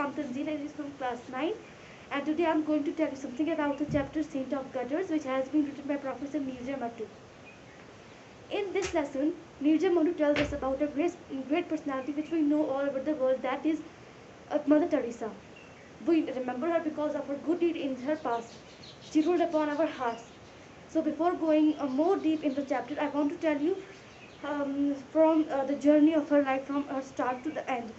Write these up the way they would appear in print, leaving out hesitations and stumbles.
I'm Tanzila, is from class 9, and today I'm going to tell you something about the chapter Saint of Gutters, which has been written by Professor Nirja Mattu. In this lesson, Nirja Mattu tells us about a great personality which we know all over the world, that is Mother Teresa. We remember her because of her good deed in her past. She ruled upon our hearts. So before going more deep in the chapter, I want to tell you from the journey of her life from her start to the end.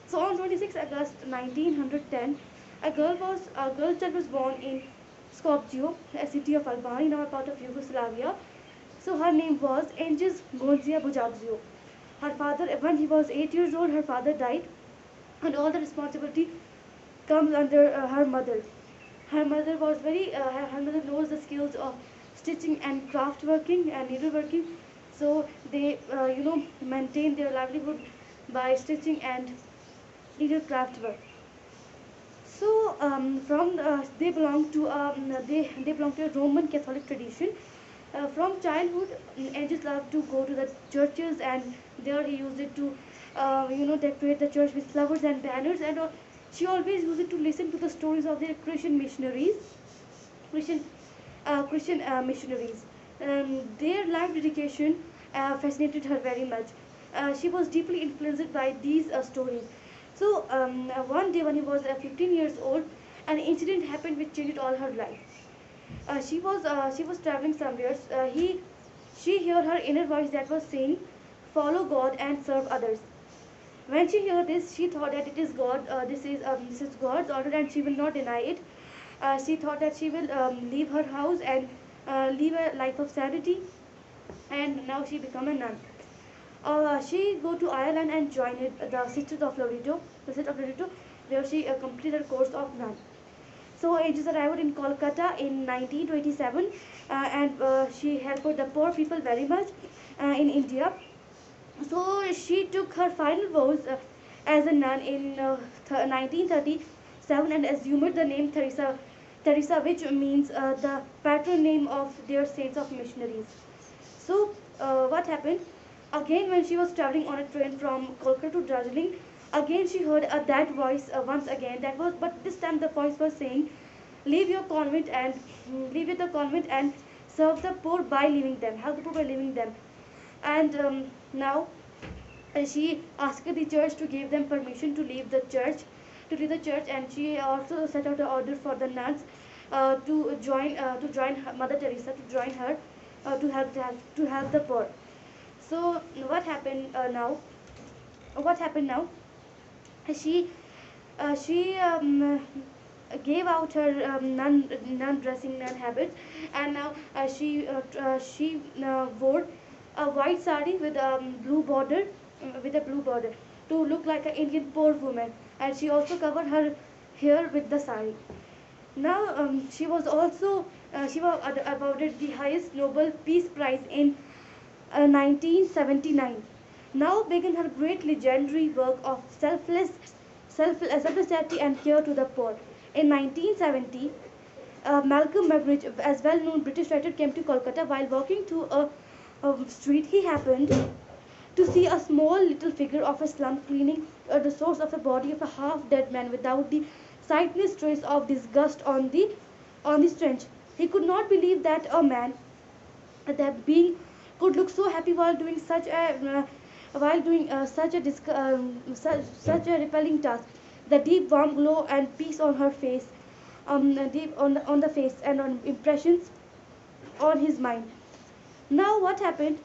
So on 26 August 1910, a girl child was born in Skopje, a city of Albania, now a part of Yugoslavia. So her name was Anges Gonzia Bujagzio. Her father, when he was 8 years old, her father died, and all the responsibility comes under her mother. Her mother was her mother knows the skills of stitching and craft working and needleworking. So they, maintain their livelihood by stitching and needlecraft work. So from they belong to they belong to a Roman Catholic tradition. From childhood, Angus loved to go to the churches, and there he used it to, decorate the church with flowers and banners, and she always used it to listen to the stories of the Christian missionaries, Christian missionaries. Their life dedication fascinated her very much. She was deeply influenced by these stories. So one day when he was 15 years old, an incident happened which changed all her life. She was traveling somewhere. She heard her inner voice that was saying, "Follow God and serve others." When she heard this, she thought that it is God. This is God's order, and she will not deny it. She thought that she will leave her house and live a life of sanity, and now she become a nun. She go to Ireland and joined the Sisters of Loreto, where she completed her course of nun. So Aegis arrived in Kolkata in 1927, and she helped the poor people very much in India. So she took her final vows as a nun in 1937 and assumed the name Teresa, which means the patron name of their saints of missionaries. So what happened? Again, when she was traveling on a train from Kolkata to Darjeeling, again she heard that voice once again. But this time the voice was saying, "Leave your convent and leave the convent and serve the poor by leaving them. Help the poor by leaving them." And now she asked the church to give them permission to leave the church, and she also set out an order for the nuns to join Mother Teresa, to join her to help the poor. So what happened now? What happened now? She gave out her nun dressing, nun habits, and now she wore a white sari with a blue border to look like an Indian poor woman, and she also covered her hair with the sari. Now she was awarded the highest Nobel Peace Prize in 1979. Now began her great legendary work of selfless charity and care to the poor. In 1970, Malcolm Muggeridge, as well-known British writer, came to Kolkata. While walking through a street, he happened to see a small little figure of a slum cleaning the source of a body of a half-dead man without the slightest trace of disgust on the stench. He could not believe that a man, that being, could look so happy while doing such a repelling task. The deep warm glow and peace on her face, deep on the face, and on impressions on his mind. Now what happened?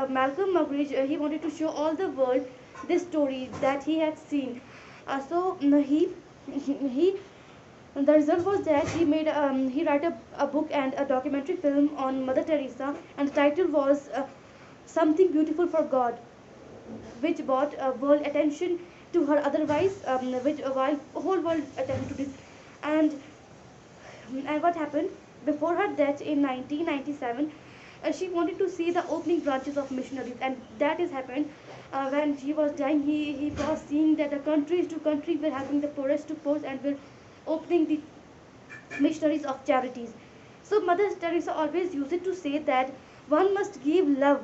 Malcolm Muggeridge, he wanted to show all the world this story that he had seen. So he the result was that he wrote a book and a documentary film on Mother Teresa, and the title was Something Beautiful for God, which brought world attention to her. Otherwise, which while whole world attention to this, and what happened before her death in 1997? She wanted to see the opening branches of missionaries, and that has happened. When she was dying, he was seeing that the countries to country were helping the poorest to poor, and were opening the missionaries of charities. So Mother Teresa always used it to say that one must give love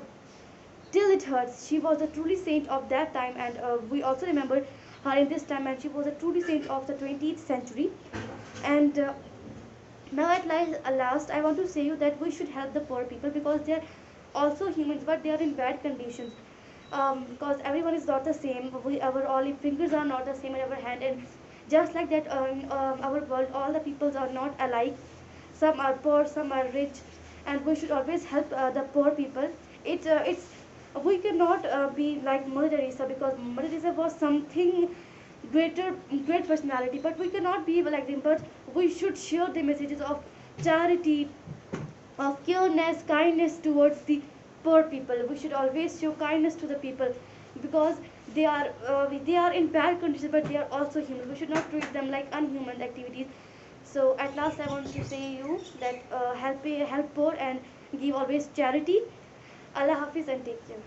till it hurts. She was a truly saint of that time, and we also remember her in this time, and she was a truly saint of the 20th century. And now at last, I want to say you that we should help the poor people, because they are also humans, but they are in bad conditions. Because everyone is not the same. Our all fingers are not the same in our hand, and just like that, our world, all the peoples are not alike. Some are poor, some are rich, and we should always help the poor people. It's we cannot be like Mother Teresa, because Mother Teresa was something greater, great personality, but we cannot be like them. But we should share the messages of charity, of careness, kindness towards the poor people. We should always show kindness to the people, because they are in bad conditions, but they are also human. We should not treat them like unhuman activities. So at last, I want to say you that help poor and give always charity. Allah Hafiz and take care.